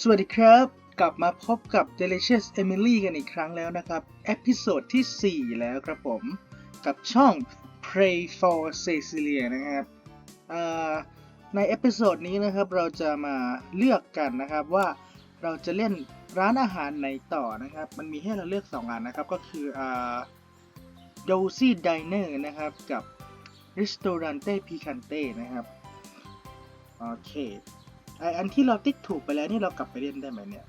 สวัสดีครับกลับมาพบกับ Delicious Emily กันอีกครั้งแล้วนะครับเอพิโซดที่ 4 แล้วครับผมกับช่อง Pray for Cecilia นะครับในเอพิโซดนี้นะครับเราจะมาเลือกกันนะครับว่าเราจะเล่นร้านอาหารไหนต่อนะครับมันมีให้เราเลือก2อันนะครับก็คือDozy Diner นะครับกับ Ristorante Picante นะครับโอเคอันที่เราติ๊กถูกไปแล้วนี่เรากลับไปเล่นได้ไหมเนี่ย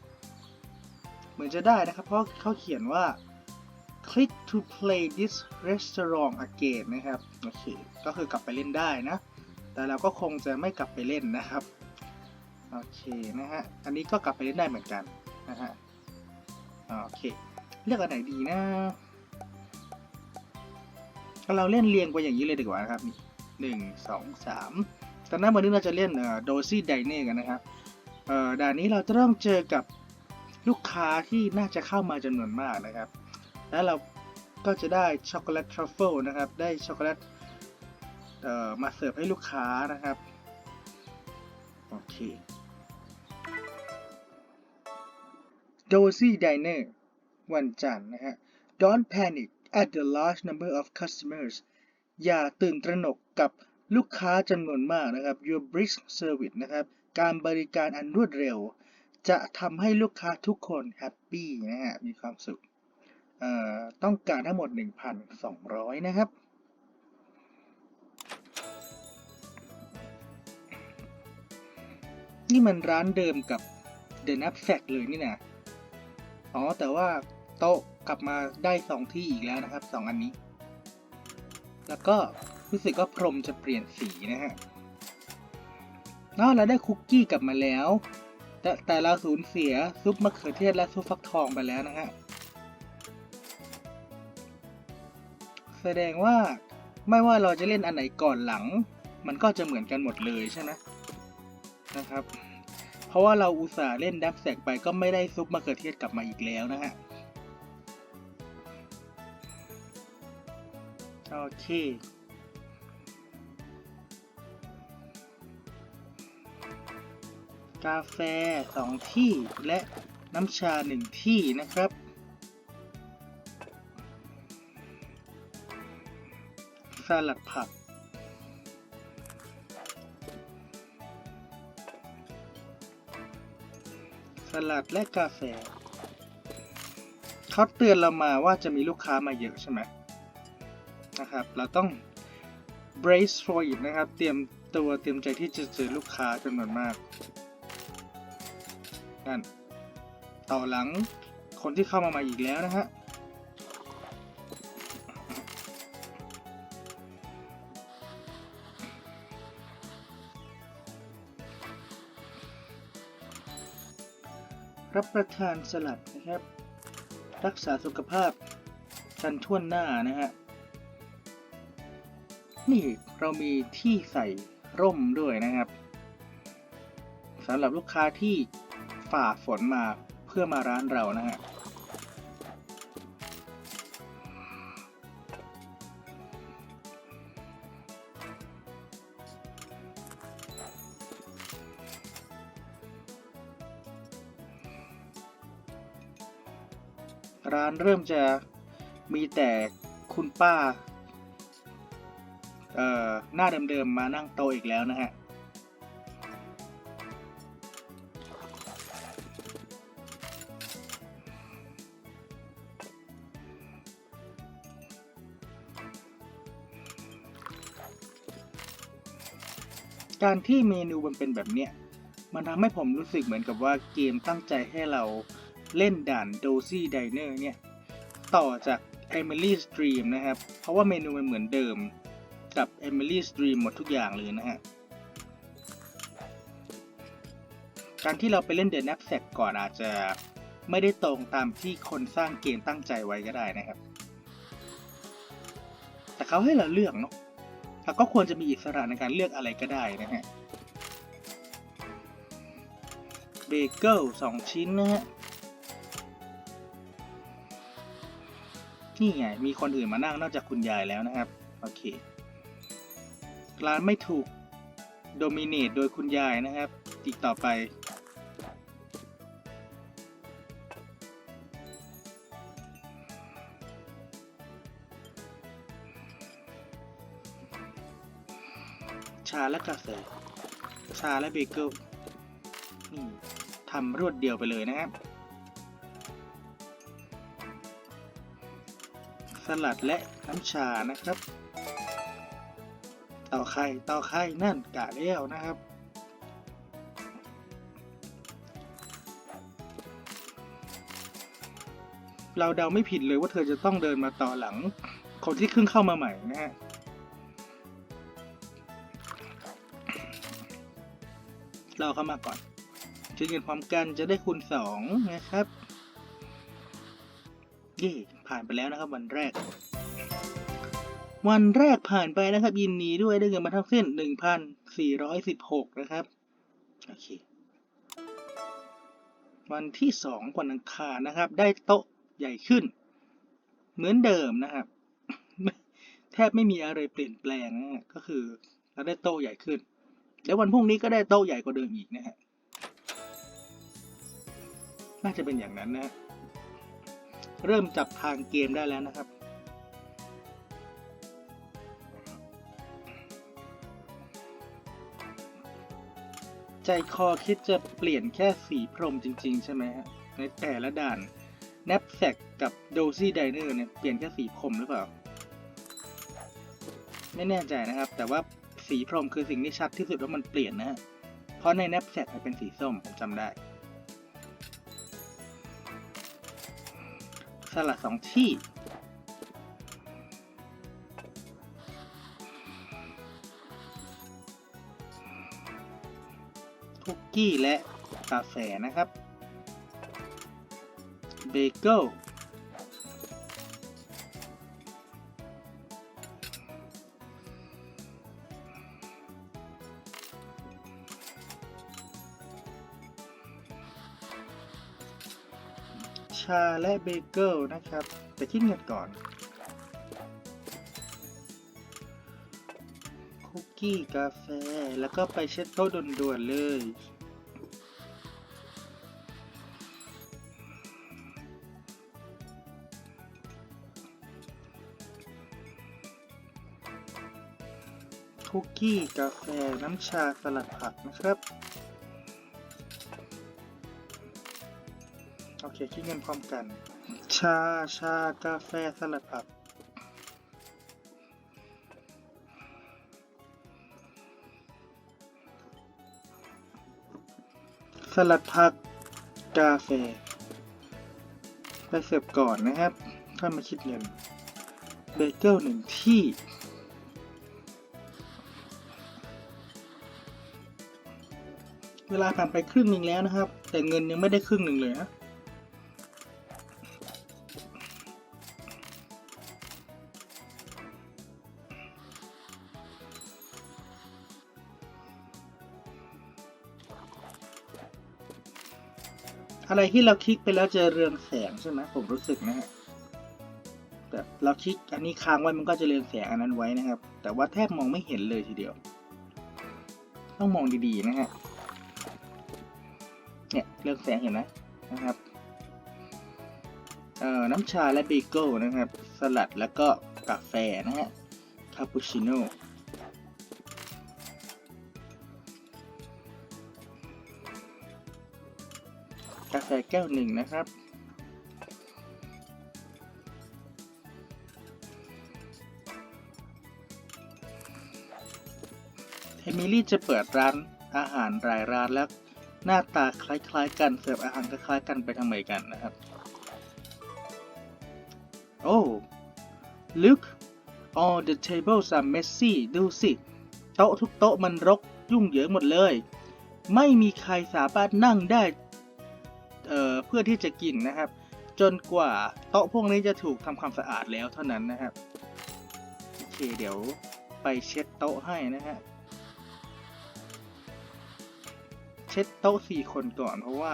เหมือนจะได้นะครับเพราะเขาเขียนว่า click to play this restaurant again นะครับโอเคก็คือกลับไปเล่นได้นะแต่เราก็คงจะไม่กลับไปเล่นนะครับโอเคนะฮะอันนี้ก็กลับไปเล่นได้เหมือนกันนะฮะโอเคเลือกอันไหนดีนะเราเล่นเรียงไปอย่างนี้เลยดีกว่านะครับ1 2 3ตอนนั้นวันนี้เราจะเล่นDozy Diner กันนะครับด่านนี้เราจะเริ่มเจอกับลูกค้าที่น่าจะเข้ามาจำนวนมากนะครับแล้วเราก็จะได้ช็อกโกแลตทรัฟเฟิลนะครับได้ช็อกโกแลตมาเสิร์ฟให้ลูกค้านะครับโอเค Dozy Diner วันจันทร์นะฮะ Don't panic at the large number of customers อย่าตื่นตระหนกกับลูกค้าจำนวนมากนะครับ Your brisk service นะครับการบริการอันรวดเร็วจะทำให้ลูกค้าทุกคนแฮปปี้นะฮะมีความสุขต้องการทั้งหมด 1,200 นะครับนี่มันร้านเดิมกับ The Knapsack เลยนี่นะแต่ว่าโต๊ะกลับมาได้2ที่อีกแล้วนะครับ2อันนี้แล้วก็รู้สึกว่าพรมจะเปลี่ยนสีนะฮะเราได้คุกกี้กลับมาแล้วแต่เราสูญเสียซุปมะเขือเทศและซุปฟักทองไปแล้วนะฮะแสดงว่าไม่ว่าเราจะเล่นอันไหนก่อนหลังมันก็จะเหมือนกันหมดเลยใช่ไหมนะครับเพราะว่าเราอุตส่าห์เล่นดับแสกไปก็ไม่ได้ซุปมะเขือเทศกลับมาอีกแล้วนะฮะโอเคกาแฟ2ที่และน้ำชา1ที่นะครับสลัดผักสลัดและกาแฟเขาเตือนเรามาว่าจะมีลูกค้ามาเยอะใช่ไหมนะครับเราต้อง brace for it นะครับเตรียมใจที่จะเจอลูกค้าจำนวนมากนั่นต่อหลังคนที่เข้ามาอีกแล้วนะฮะรับประทานสลัดนะครับรักษาสุขภาพกันทั่วหน้านะฮะนี่เรามีที่ใส่ร่มด้วยนะครับสำหรับลูกค้าที่ฝ่าฝนมาเพื่อมาร้านเรานะฮะร้านเริ่มจะมีแต่คุณป้าหน้าเดิมๆมานั่งโต๊ะอีกแล้วนะฮะการที่เมนูมันเป็นแบบเนี้ยมันทำให้ผมรู้สึกเหมือนกับว่าเกมตั้งใจให้เราเล่นด่าน Dozy Diner เนี่ยต่อจาก Emily's Dream นะครับเพราะว่าเมนูมันเหมือนเดิมกับ Emily's Dream หมดทุกอย่างเลยนะฮะการที่เราไปเล่น The Knapsack ก่อนอาจจะไม่ได้ตรงตามที่คนสร้างเกมตั้งใจไว้ก็ได้นะครับแต่เขาให้เราเลือกเนาะเราก็ควรจะมีอิสระในการเลือกอะไรก็ได้นะฮะเบเกิล2ชิ้นนะฮะนี่ไงมีคนอื่นมานั่งนอกจากคุณยายแล้วนะครับโอเคร้านไม่ถูกโดมิเนตโดยคุณยายนะครับอีกต่อไป ชาและกาแฟชาและเบเกิลนี่ทำรวดเดียวไปเลยนะครับสลัดและน้ำชานะครับต่อไข่นั่นกะแล้วนะครับเราเดาไม่ผิดเลยว่าเธอจะต้องเดินมาต่อหลังคนที่เพิ่งเข้ามาใหม่นะฮะเราเข้ามาก่อนคิดเงินพร้อมกันจะได้คูณ2นะครับเย่ผ่านไปแล้วนะครับวันแรกผ่านไปนะครับยินดีด้วยได้เงินมาทั้งสิ้น 1,416 นะครับโอเควันที่2วันอังคารนะครับได้โต๊ะใหญ่ขึ้นเหมือนเดิมนะครับแทบไม่มีอะไรเปลี่ยนแปลงนะก็คือเราได้โต๊ะใหญ่ขึ้นแล้ววันพรุ่งนี้ก็ได้โต๊ะใหญ่กว่าเดิมอีกนะฮะน่าจะเป็นอย่างนั้นนะเริ่มจับทางเกมได้แล้วนะครับใจคอคิดจะเปลี่ยนแค่สีพรมจริงๆใช่ไหมฮะในแต่ละด่านแนปแซกกับโดซี่ไดเนอร์เนี่ยเปลี่ยนแค่สีพรมหรือเปล่าไม่แน่ใจนะครับแต่ว่าสีพรมคือสิ่งที่ชัดที่สุดว่ามันเปลี่ยนนะฮะเพราะในแนปแซกเป็นสีส้มผมจำได้สลัด2ที่คุกกี้และกาแฟนะครับเบเกิลชาและเบเกิลนะครับแต่คิดเงินก่อนคุกกี้กาแฟแล้วก็ไปเช็ดโต๊ะด่วนๆเลยคุกกี้กาแฟน้ำชาสลัดผักนะครับโอเคคิดเงินพร้อมกันชากาแฟสลัดผักสลัดผักกาแฟไปเสิร์ฟก่อนนะครับค่อยมาคิดเงินเบเกิล1ที่เวลาผ่านไปครึ่งหนึ่งแล้วนะครับแต่เงินยังไม่ได้ครึ่งหนึ่งเลยนะอะไรที่เราคลิกไปแล้วจะเรืองแสงใช่ไหมผมรู้สึกนะฮะแต่เราคลิกอันนี้ค้างไว้มันก็จะเรืองแสงอันนั้นไว้นะครับแต่ว่าแทบมองไม่เห็นเลยทีเดียวต้องมองดีๆนะฮะเนี่ยเรืองแสงเห็นไหมนะครับน้ำชาและเบเกิลนะครับสลัดแล้วก็กาแฟนะฮะคาปูชิโน่กาแฟแก้วหนึ่งนะครับเอมิลี่จะเปิดร้านอาหารรายร้านแล้วหน้าตาคล้ายๆกันเสิร์ฟอาหารคล้ายๆกันไปทำไมกันนะครับโอ้ look all the tables are messy ดูสิโต๊ะทุกโต๊ะมันรกยุ่งเหยิงหมดเลยไม่มีใครสามารถนั่งได้เพื่อที่จะกินนะครับจนกว่าโต๊ะพวกนี้จะถูกทำความสะอาดแล้วเท่านั้นนะครับโอเคเดี๋ยวไปเช็ดโต๊ะให้นะฮะเช็ดโต๊ะ4 คนก่อนเพราะว่า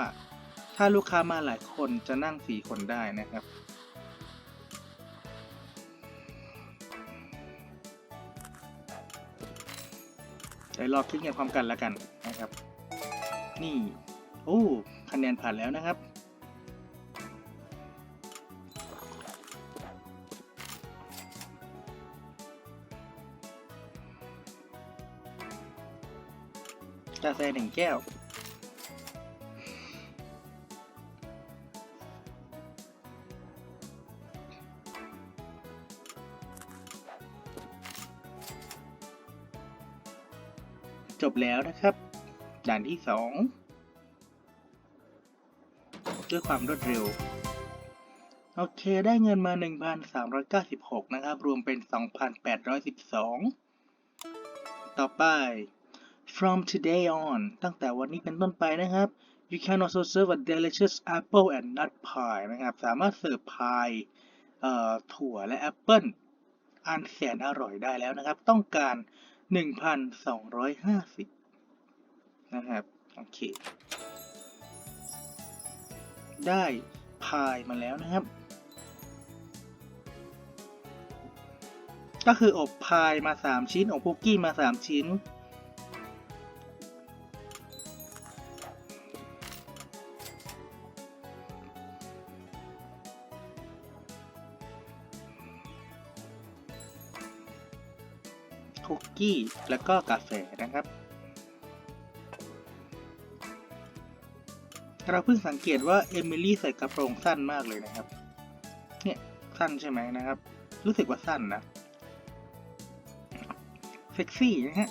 ถ้าลูกค้ามาหลายคนจะนั่ง4 คนได้นะครับเดี๋ยวรอคลิกเงินพร้อมกันแล้วกันนะครับนี่โอ้คะแนนผ่านแล้วนะครับ กาแฟ1 แก้วจบแล้วนะครับด่านที่2ด้วยความรวดเร็วโอเคได้เงินมา 1,396 นะครับรวมเป็น 2,812 ต่อไป from today on ตั้งแต่วันนี้เป็นต้นไปนะครับ you can also serve a delicious apple and nut pie นะครับสามารถเสิร์ฟพายถั่วและแอปเปิ้ลอันแสนอร่อยได้แล้วนะครับต้องการ 1,250 นะครับโอเคได้พายมาแล้วนะครับก็คืออบพายมา3 ชิ้นอบคุกกี้มา3 ชิ้นคุกกี้แล้วก็กาแฟนะครับเราเพิ่งสังเกตว่าเอมิลี่ใส่กระโปรงสั้นมากเลยนะครับเนี่ยสั้นใช่ไหมนะครับรู้สึกว่าสั้นนะเซ็กซี่นะฮะ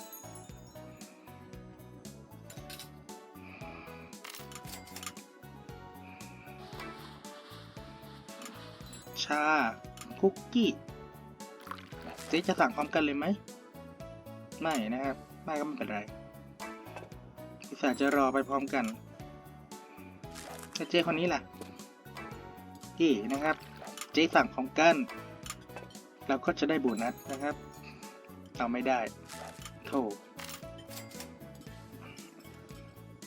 ชาคุกกี้เจ๊จะสั่งพร้อมกันเลยไหมไม่นะครับไม่ก็ไม่เป็นไรอุตส่าห์จะรอไปพร้อมกันเจ๊คนนี้ล่ะกี้นะครับเจ๊สั่งพร้อมกันเราก็จะได้โบนัสนะครับเอาไม่ได้โธ่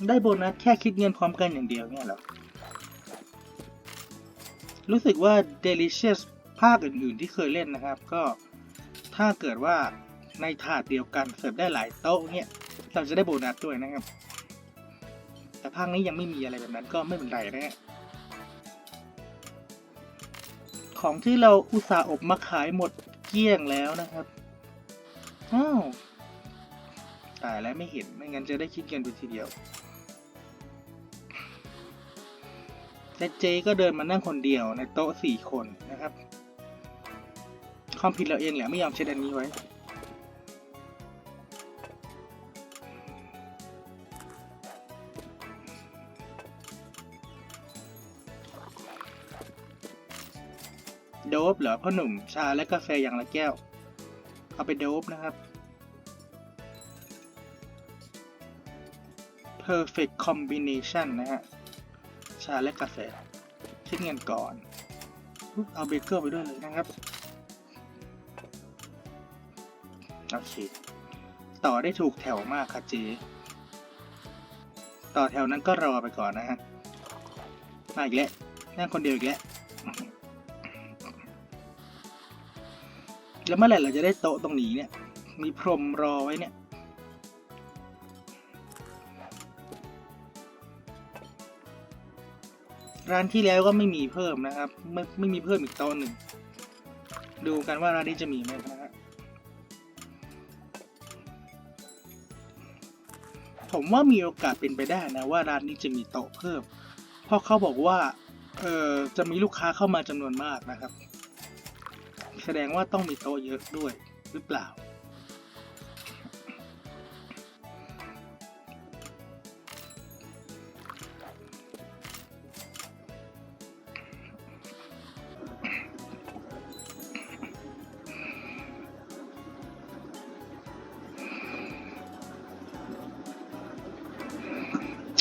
ได้โบนัสแค่คิดเงินพร้อมกันอย่างเดียวเนี่ยเหรอรู้สึกว่า Delicious ภาคอื่นๆที่เคยเล่นนะครับก็ถ้าเกิดว่าในถาดเดียวกันเสิร์ฟได้หลายโต๊ะเนี่ยเราจะได้โบนัสด้วยนะครับแต่ภาคนี้ยังไม่มีอะไรแบบนั้นก็ไม่เป็นไรนะฮะของที่เราอุตส่าห์อบมาขายหมดเกลี้ยงแล้วนะครับอ้าวตายแล้วไม่เห็นไม่งั้นจะได้คิดเงินไปทีเดียวและเจก็เดินมานั่งคนเดียวในโต๊ะ4 คนนะครับความผิดเราเองแหละไม่ยอมเช็ดอันนี้ไว้โดบเหรอพ่อหนุ่มชาและกาแฟอย่างละแก้วเอาไปโดบนะครับ perfect combination นะฮะชาและกาแฟคิดเงินก่อนเอาเบเกอร์ไปด้วยเลยนะครับโอเคต่อได้ถูกแถวมากค่ะเจต่อแถวนั้นก็รอไปก่อนนะฮะมาอีกแล้วนั่งคนเดียวอีกแล้วแล้วเมื่อไหร่เราจะได้โต๊ะตรงนี้เนี่ยมีพรมรอไว้เนี่ยร้านที่แล้วก็ไม่มีเพิ่มนะครับไม่มีเพิ่มอีกโต๊ะหนึ่งดูกันว่าร้านนี้จะมีไหมนะฮะผมว่ามีโอกาสเป็นไปได้นะว่าร้านนี้จะมีโต๊ะเพิ่มเพราะเขาบอกว่าจะมีลูกค้าเข้ามาจำนวนมากนะครับแสดงว่าต้องมีโต๊ะเยอะด้วยหรือเปล่า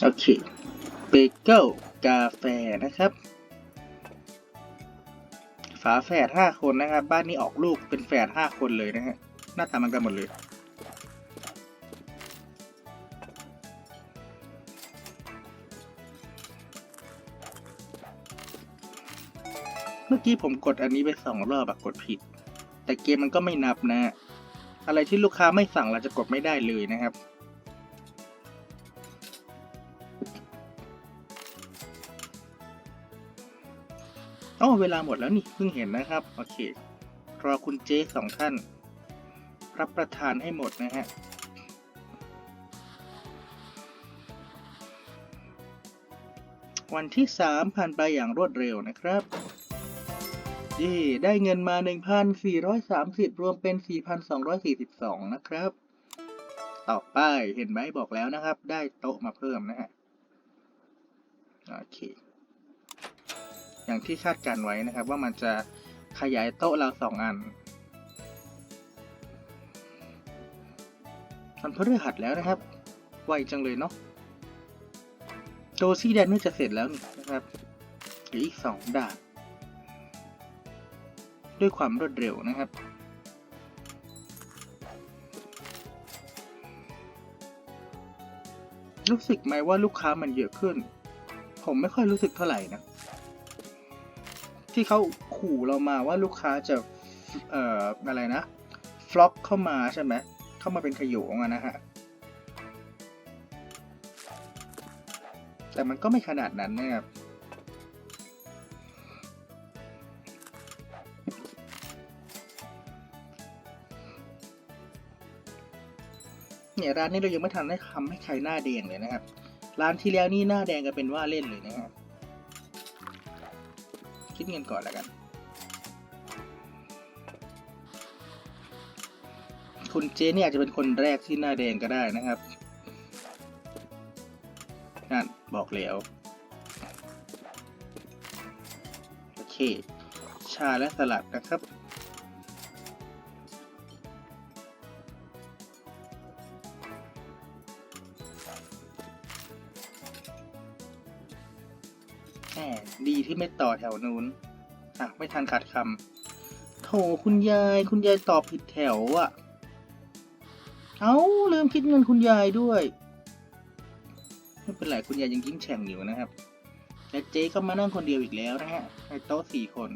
โอเคเบเกิลกาแฟนะครับฝาแฝด5 คนนะครับบ้านนี้ออกลูกเป็นแฝด5 คนเลยนะฮะหน้าตามันกันหมดเลยเมื่อกี้ผมกดอันนี้ไป2 รอบกดผิดแต่เกมมันก็ไม่นับนะอะไรที่ลูกค้าไม่สั่งเราจะกดไม่ได้เลยนะครับอ๋อเวลาหมดแล้วนี่เพิ่งเห็นนะครับโอเครอคุณเจ๊2 ท่านรับประทานให้หมดนะฮะ วันที่3ผ่านไปอย่างรวดเร็วนะครับได้เงินมา 1,430 รวมเป็น 4,242 นะครับต่อไปเห็นไหมบอกแล้วนะครับได้โต๊ะมาเพิ่มนะฮะโอเคอย่างที่คาดการไว้นะครับว่ามันจะขยายโต๊ะเรา2 อันมันพฤหัสแล้วนะครับไวจังเลยเนาะโจซี่แดนนี่จะเสร็จแล้วนะครับเหลืออีก2 ด่านด้วยความรวดเร็วนะครับรู้สึกไหมว่าลูกค้ามันเยอะขึ้นผมไม่ค่อยรู้สึกเท่าไหร่นะที่เขาขู่เรามาว่าลูกค้าจะอะไรนะฟล็อกเข้ามาใช่ไหมเข้ามาเป็นขโยงนะฮะแต่มันก็ไม่ขนาดนั้นนะครับเนี่ยร้านนี้เรายังไม่ทันได้ทำให้ใครหน้าแดงเลยนะครับร้านที่แล้วนี่หน้าแดงกันเป็นว่าเล่นเลยนะครับคิดเงินก่อนแล้วกันคุณเจเนี่ยอาจจะเป็นคนแรกที่หน้าแดงก็ได้นะครับนั่นบอกแล้วโอเคชาและสลัดนะครับแหมดีที่ไม่ต่อแถวนู้นไม่ทันขาดคำโถคุณยายตอบผิดแถวอ่ะลืมคิดเงินคุณยายด้วยไม่เป็นไรคุณยายยังยิ้มแฉ่งอยู่นะครับและเจ๊ก็มานั่งคนเดียวอีกแล้วนะฮะในโต๊ะ4 คน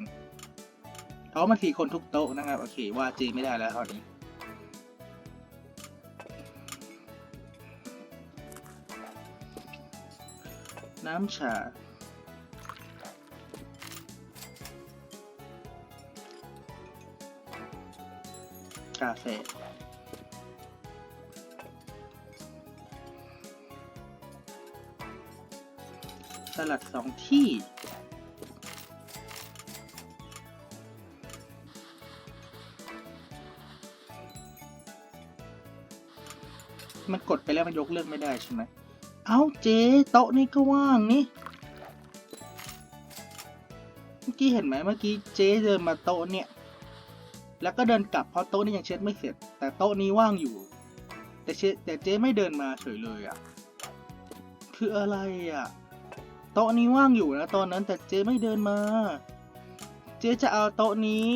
มา4 คนทุกโต๊ะนะครับโอเคว่าเจ๊ไม่ได้แล้วคราวนี้น้ำชากาแฟสลัด2 ที่มันกดไปแล้วมันยกเลิกไม่ได้ใช่ไหมเจ๊โต๊ะนี้ก็ว่างนี่เมื่อกี้เห็นไหมเมื่อกี้เจ๊เดินมาโต๊ะเนี่ยแล้วก็เดินกลับเพราะโต๊ะนี้ยังเช็ดไม่เสร็จแต่โต๊ะนี้ว่างอยู่แต่เจ๊ไม่เดินมาเฉยเลยอ่ะคืออะไรอ่ะโต๊ะนี้ว่างอยู่นะตอนนั้นแต่เจ๊ไม่เดินมาเจ๊จะเอาโต๊ะนี้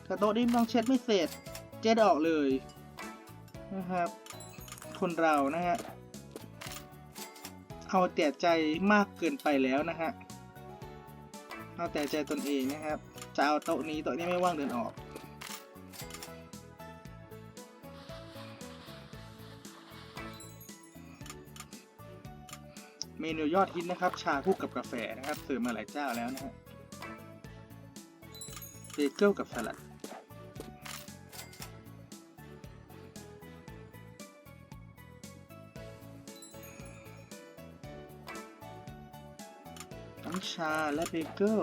แต่โต๊ะนี้ยังเช็ดไม่เสร็จเจ๊ออกเลยนะครับคนเรานะฮะเอาแต่ใจมากเกินไปแล้วนะฮะเอาแต่ใจตนเองนะครับจะเอาโต๊ะนี้ไม่ว่างเดินออกเมนูยอดฮิตนะครับชาคู่กับกาแฟนะครับเสิร์ฟมาหลายเจ้าแล้วนะฮะเบเกิลกับสลัดน้ำชาและเบเกิล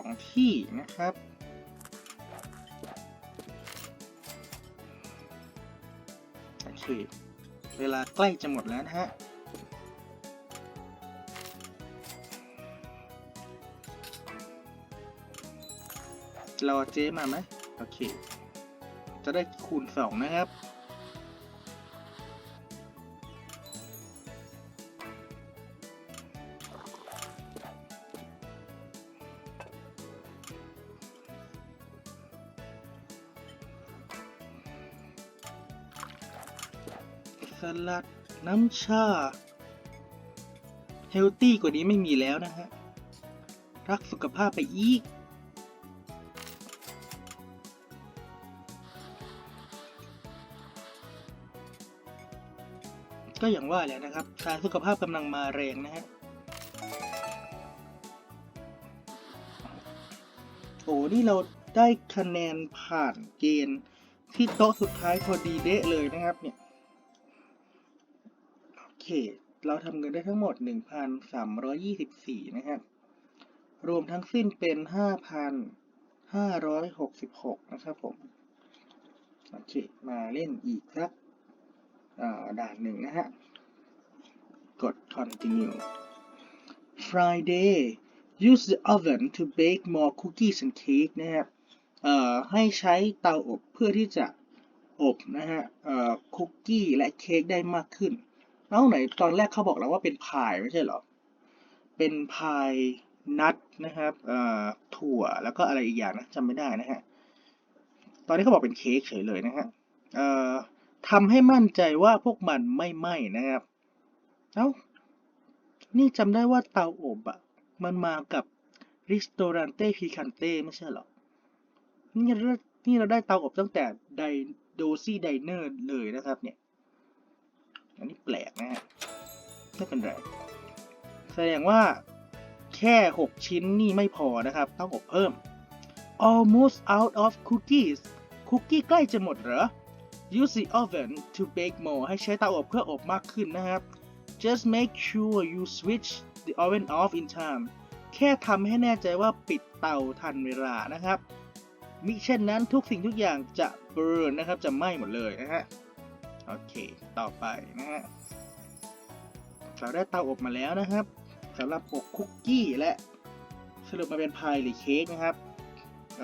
2 ที่นะครับโอเคเวลาใกล้จะหมดแล้วนะฮะรอเจ๊มาไหมโอเคจะได้คูณ2นะครับสลัดน้ำชาเฮลตี้กว่านี้ไม่มีแล้วนะฮะรักสุขภาพไปอีกก็อย่างว่าแหละนะครับสายสุขภาพกำลังมาแรงนะฮะนี่เราได้คะแนนผ่านเกณฑ์ที่โต๊ะสุดท้ายพอดีเดะเลยนะครับเนี่ยโอเค เราทำเงินได้ทั้งหมด 1,324 นะครับรวมทั้งสิ้นเป็น 5,566 นะครับผมโอเคมาเล่นอีกครับด่านหนึ่งนะฮะกด continue Friday use the oven to bake more cookies and cake นะครับให้ใช้เตาอบเพื่อที่จะอบนะฮะคุกกี้และเค้กได้มากขึ้นแล้วไหนตอนแรกเขาบอกแล้วว่าเป็นพายไม่ใช่เหรอเป็นพายนัทนะครับถั่วแล้วก็อะไรอีกอย่างนะจำไม่ได้นะฮะตอนนี้เขาบอกเป็นเค้กเฉยเลยนะฮะทำให้มั่นใจว่าพวกมันไม่ไหม้นะครับเอ้านี่จำได้ว่าเตาอบอ่ะมันมากับ Ristorante Picante ไม่ใช่เหรอนี่เราได้เตาอบตั้งแต่โดซี่ไดเนอร์เลยนะครับเนี่ยอันนี้แปลกนะฮะไม่เป็นไรแสดงว่าแค่6ชิ้นนี่ไม่พอนะครับต้องอบเพิ่ม almost out of cookies คุกกี้ใกล้จะหมดเหรอ use the oven to bake more ให้ใช้เตาอบเพื่ออบมากขึ้นนะครับ just make sure you switch the oven off in time แค่ทำให้แน่ใจว่าปิดเตาทันเวลานะครับมิเช่นนั้นทุกสิ่งทุกอย่างจะเบิร์นนะครับจะไหม้หมดเลยนะฮะโอเคต่อไปนะฮะเราได้เตาอบมาแล้วนะครับสำหรับอบคุกกี้และสรุปมาเป็นพายหรือเค้กนะครับ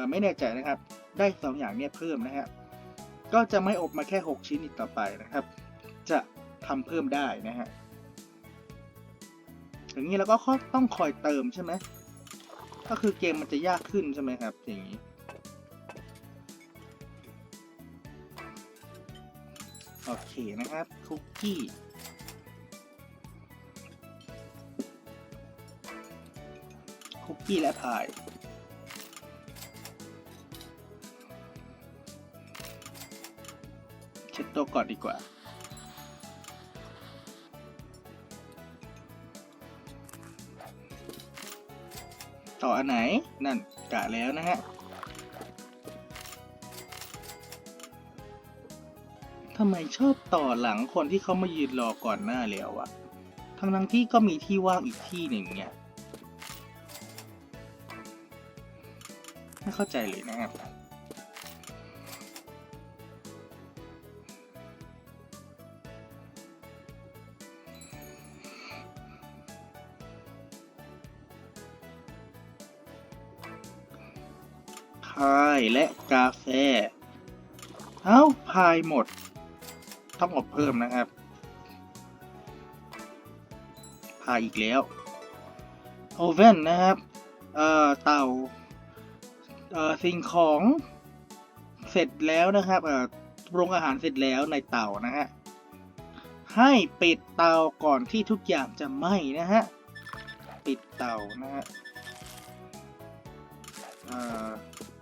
ไม่แน่ใจนะครับได้2อย่างเนี่ยเพิ่มนะฮะก็จะไม่อบมาแค่6ชิ้นอีกต่อไปนะครับจะทำเพิ่มได้นะฮะอย่างนี้เราก็ต้องคอยเติมใช่ไหมก็คือเกมมันจะยากขึ้นใช่ไหมครับอย่างนี้โอเคนะครับคุกกี้และพายเช็ดตัวก่อนดีกว่าต่ออันไหนนั่นกะแล้วนะฮะทำไมชอบต่อหลังคนที่เขามายืนรอก่อนหน้าแล้วอะทั้งที่ก็มีที่ว่างอีกที่หนึ่งเนี่ยไม่เข้าใจเลยนะครับพายและกาแฟเอ้าพายหมดต้องอบเพิ่มนะครับพายอีกแล้วโอเว่นนะครับเตาสิ่งของเสร็จแล้วนะครับปรุงอาหารเสร็จแล้วในเตานะฮะให้ปิดเตาก่อนที่ทุกอย่างจะไหม้นะฮะปิดเตานะฮะ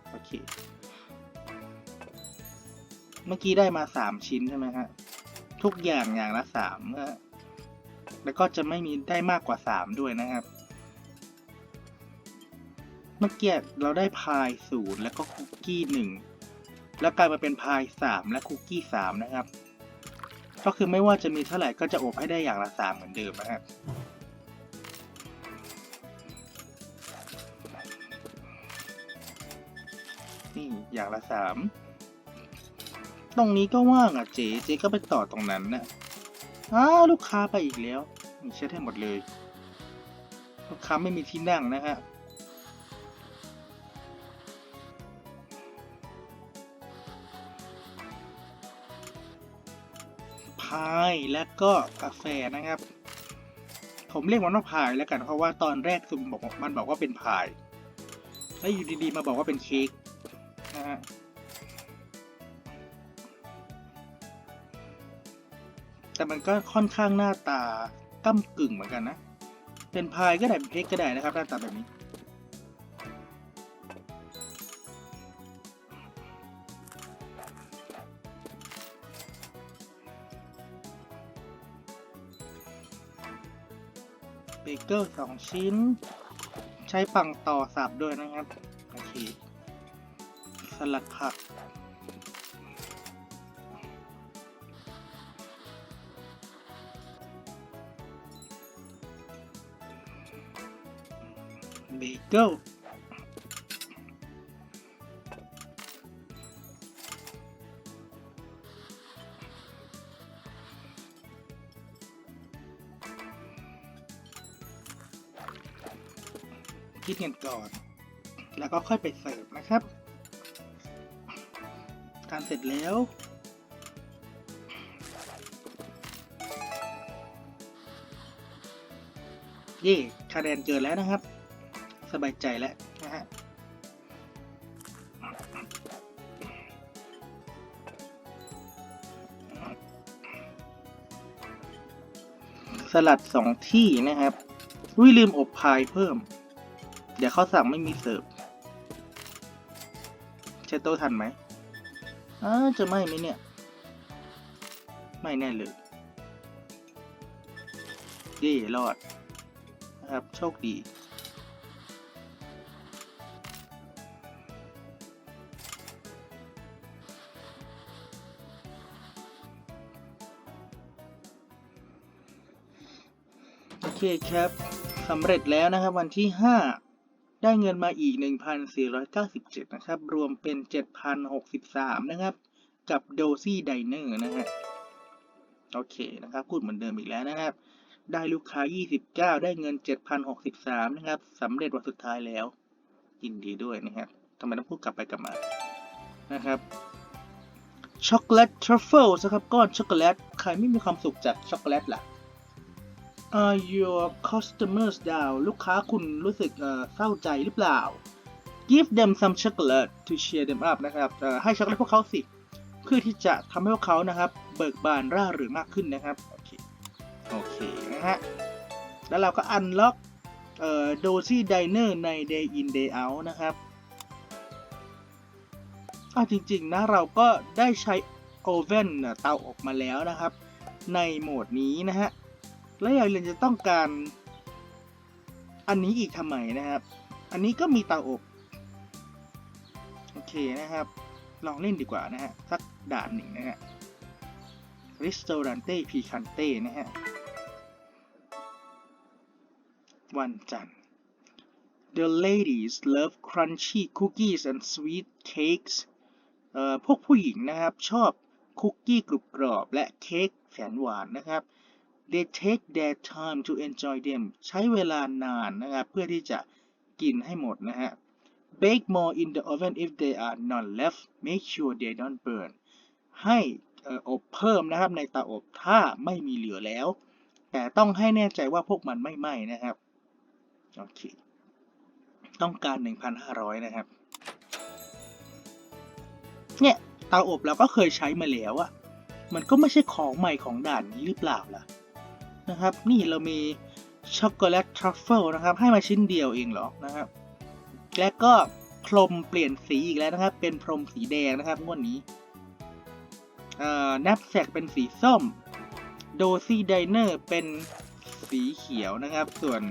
โอเคเมื่อกี้ได้มา3ชิ้นใช่ไหมฮะทุกอย่างอย่างละ3นะแล้วก็จะไม่มีได้มากกว่า3ด้วยนะครับเมื่อกี้เราได้พาย0แล้วก็คุกกี้1แล้วกลายมาเป็นพาย3และคุกกี้3นะครับก็คือไม่ว่าจะมีเท่าไหร่ก็จะอบให้ได้อย่างละ3เหมือนเดิมนะครับนี่อย่างละ3ตรงนี้ก็ว่างอ่ะเจ๊ก็ไปต่อตรงนั้นนะลูกค้าไปอีกแล้วมีเช็ดให้หมดเลยลูกค้าไม่มีที่นั่งนะฮะพายและก็กาแฟนะครับผมเรียกมันว่าพายแล้วกันเพราะว่าตอนแรกมันบอกว่าเป็นพายแล้วอยู่ดีๆมาบอกว่าเป็นเค้กนะฮะแต่มันก็ค่อนข้างหน้าตาก้ำกึ่งเหมือนกันนะเป็นพายก็ได้เป็นเค้กก็ได้นะครับหน้าตาแบบนี้เบเกอร์2ชิ้นใช้ปังต่อสับด้วยนะครับโอเคสลัดผัก เบเกิลคิดเงินก่อนแล้วก็ค่อยไปเสิร์ฟนะครับทานเสร็จแล้วเย่คะแนนเกินแล้วนะครับสบายใจแล้วนะฮะสลัด2 ที่นะครับลืมอบพายเพิ่มเดี๋ยวเขาสั่งไม่มีเสิร์ฟเช็ดโต๊ะทันไหมจะไม่ไหมเนี่ยไม่แน่เลยเย่รอดนะครับโชคดีโอเคครับสำเร็จแล้วนะครับวันที่5ได้เงินมาอีก 1,497 นะครับรวมเป็น 7,063 นะครับกับโดซี่ไดเนอร์นะฮะโอเคนะครับพูดเหมือนเดิมอีกแล้วนะครับได้ลูกค้า29ได้เงิน 7,063 นะครับสำเร็จวันสุดท้ายแล้วยินดีด้วยนะครับทำไมต้องพูดกลับไปกลับมานะครับช็อกโกแลตทรัฟเฟิลนะครับก้อนช็อกโกแลตใครไม่มีความสุขจากช็อกโกแลตล่ะAre your customers down ลูกค้าคุณรู้สึกเศร้าใจหรือเปล่า Give them some chocolate to cheer them up นะครับให้ช็อกโกแลตพวกเขาสิเพื่อที่จะทำให้พวกเขานะครับเบิกบานร่าเริงมากขึ้นนะครับโอเคนะฮะแล้วเราก็อันล็อกDozy Diner ใน Day in Day out นะครับจริงๆนะเราก็ได้ใช้โอเว่นเตาอบมาแล้วนะครับในโหมดนี้นะฮะแล้วเราจะต้องการอันนี้อีกทำไมนะครับอันนี้ก็มีเตาอบโอเคนะครับลองเล่นดีกว่านะฮะสักด่านหนึ่งนะฮะ Ristorante Picante นะฮะวันจันทร์ The ladies love crunchy cookies and sweet cakes พวกผู้หญิงนะครับชอบคุกกี้กรุบกรอบและเค้กแสนหวานนะครับ They take their time to enjoy them ใช้เวลานานนะครับเพื่อที่จะกินให้หมดนะฮะ Bake more in the oven if they are not left make sure they don't burn ให้อบเพิ่มนะครับในเตาอบถ้าไม่มีเหลือแล้วแต่ต้องให้แน่ใจว่าพวกมันไม่ไหม้นะครับโอเคต้องการ 1,500 นะครับเนี่ยเตาอบเราก็เคยใช้มาแล้วอะมันก็ไม่ใช่ของใหม่ของด่านนี้หรือเปล่าล่ะนะครับนี่เรามีช็อกโกแลตทรัฟเฟิลนะครับให้มาชิ้นเดียวเองเหรอนะครับและก็พรมเปลี่ยนสีอีกแล้วนะครับเป็นพรมสีแดงนะครับงวดนี้นับแสกเป็นสีส้มโดซี่ไดเนอร์เป็นสีเขียวนะครับส่วน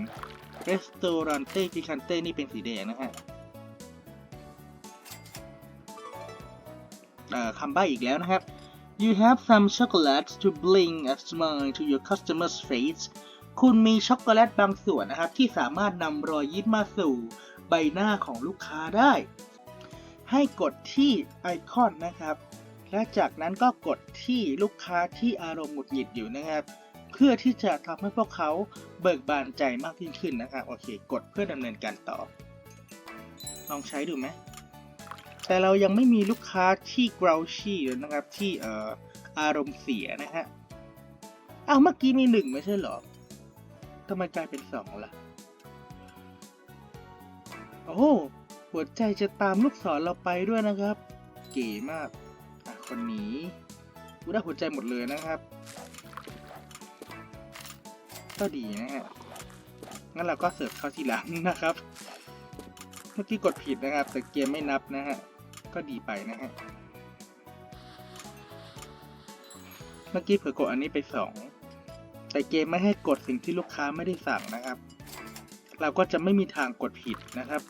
Ristorante Picante นี่เป็นสีแดงนะฮะคำใบ้อีกแล้วนะครับ You have some chocolates to bring a smile to your customer's face คุณมีช็อกโกแลตบางส่วนนะครับที่สามารถนำรอยยิ้มมาสู่ใบหน้าของลูกค้าได้ให้กดที่ไอคอนนะครับและจากนั้นก็กดที่ลูกค้าที่อารมณ์หงุดหงิดอยู่นะครับเพื่อที่จะทำให้พวกเขาเบิกบานใจมากยิ่งขึ้นนะครับโอเคกดเพื่อดำเนินการต่อลองใช้ดูไหมแต่เรายังไม่มีลูกค้าที่ grouchy เลยนะครับที่อารมณ์เสียนะฮะเมื่อกี้มี1ไม่ใช่เหรอทำไมกลายเป็น2ล่ะโอ้หัวใจจะตามลูกศรเราไปด้วยนะครับเก๋มากคนนี้ได้หัวใจหมดเลยนะครับก็ดีนะฮะงั้นเราก็เสิร์ฟเข้าทีหลังนะครับเมื่อกี้กดผิดนะครับแต่เกมไม่นับนะฮะก็ดีไปนะฮะเมื่อกี้เผลอกดอันนี้ไป2แต่เกมไม่ให้กดสิ่งที่ลูกค้าไม่ได้สั่งนะครับเราก็จะไม่มีทางกดผิดนะครับ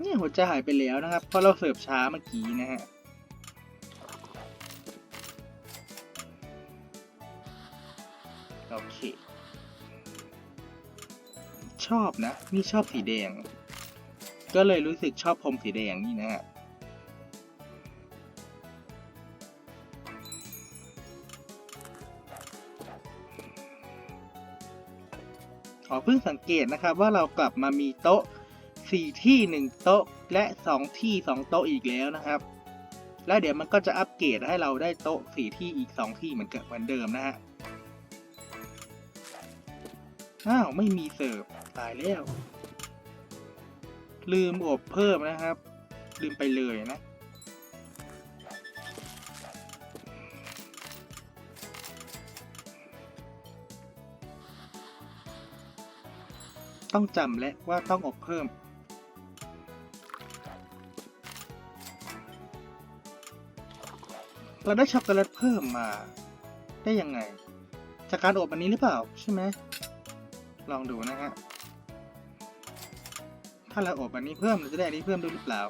นี่หัวใจหายไปแล้วนะครับเพราะเราเสิร์ฟช้าเมื่อกี้นะฮะ ชอบนะนี่ชอบสีแดงก็เลยรู้สึกชอบพรมสีแดงนี่นะฮะเพิ่งสังเกตนะครับว่าเรากลับมามีโต๊ะ4ที่1โต๊ะและ2ที่2โต๊ะอีกแล้วนะครับแล้วเดี๋ยวมันก็จะอัปเกรดให้เราได้โต๊ะ4ที่อีก2ที่เหมือนเดิมนะฮะอ้าวไม่มีเสิร์ฟตายแล้วลืมอบเพิ่มนะครับลืมไปเลยนะต้องจำและว่าต้องอบเพิ่มเราได้ช็อกโกแลตเพิ่มมาได้ยังไงจากการอบอันนี้หรือเปล่าใช่ไหมลองดูนะฮะถ้าเราอบอันนี้เพิ่มเราจะได้อันนี้เพิ่มด้วยหรือเปล่า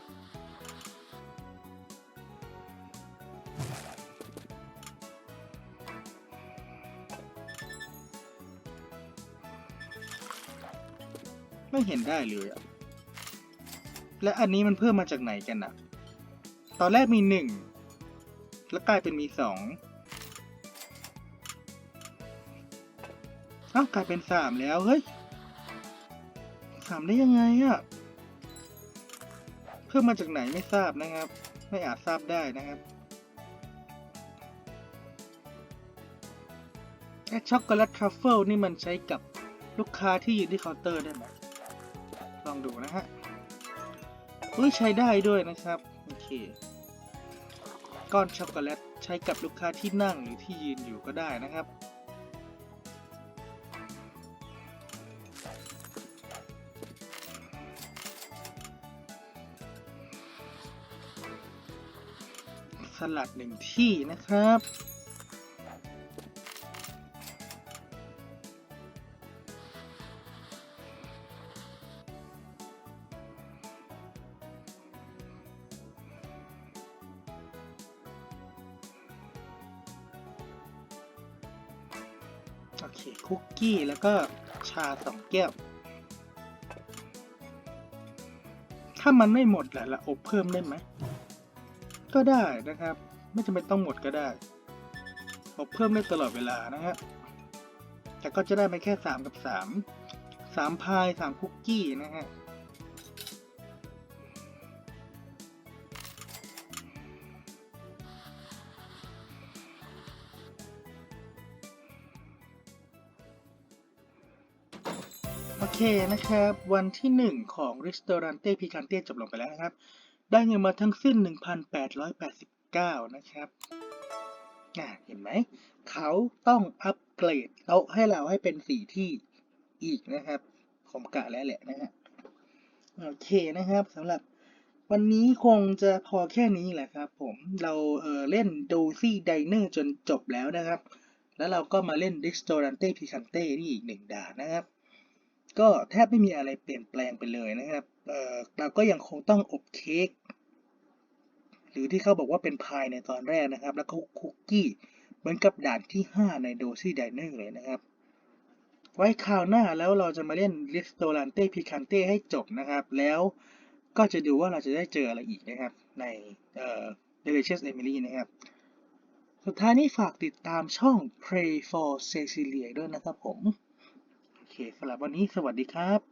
ไม่เห็นได้เลยอะและอันนี้มันเพิ่มมาจากไหนกันอะตอนแรกมี1แล้วกลายเป็นมี2กลายเป็น3แล้วเฮ้ย3ได้ยังไงอะเพิ่มมาจากไหนไม่ทราบนะครับไม่อาจทราบได้นะครับแอดช็อกโกแลตทรัฟเฟิลนี่มันใช้กับลูกค้าที่ยืนที่เคาน์เตอร์ได้ไหมลองดูนะฮะใช้ได้ด้วยนะครับโอเคก้อนช็อกโกแลตใช้กับลูกค้าที่นั่งหรือที่ยืนอยู่ก็ได้นะครับสลัด1ที่นะครับโอเคคุกกี้แล้วก็ชา2แก้วถ้ามันไม่หมดแหละเราอบเพิ่มได้ไหมก็ได้นะครับไม่จำเป็นต้องหมดก็ได้อบเพิ่มได้ตลอดเวลานะฮะแต่ก็จะได้ไม่แค่3กับ3พาย3คุกกี้นะฮะโอเคนะครับวันที่1ของ Ristorante Picante จบลงไปแล้วนะครับได้เงินมาทั้งสิ้น 1,889 นะครับเห็นไหมเขาต้องอัปเกรดโต๊ะให้เราให้เป็น4ที่อีกนะครับผมกะแล้วแหละนะฮะโอเคนะครับสำหรับวันนี้คงจะพอแค่นี้แหละครับผมเราเล่น Dozy Diner จนจบแล้วนะครับแล้วเราก็มาเล่น Ristorante Picante นี่อีก1ด่านนะครับก็แทบไม่มีอะไรเปลี่ยนแปลงไปเลยนะครับเราก็ยังคงต้องอบเค้กหรือที่เขาบอกว่าเป็นพายในตอนแรกนะครับแล้วก็คุกกี้เหมือนกับด่านที่5ใน Dozy Diner เลยนะครับไว้คราวหน้าแล้วเราจะมาเล่น Ristorante Picante ให้จบนะครับแล้วก็จะดูว่าเราจะได้เจออะไรอีกนะครับในDelicious Emily นะครับสุดท้ายนี้ฝากติดตามช่อง Pray for Cecilia ด้วยนะครับผมโอเคสำหรับวันนี้สวัสดีครับ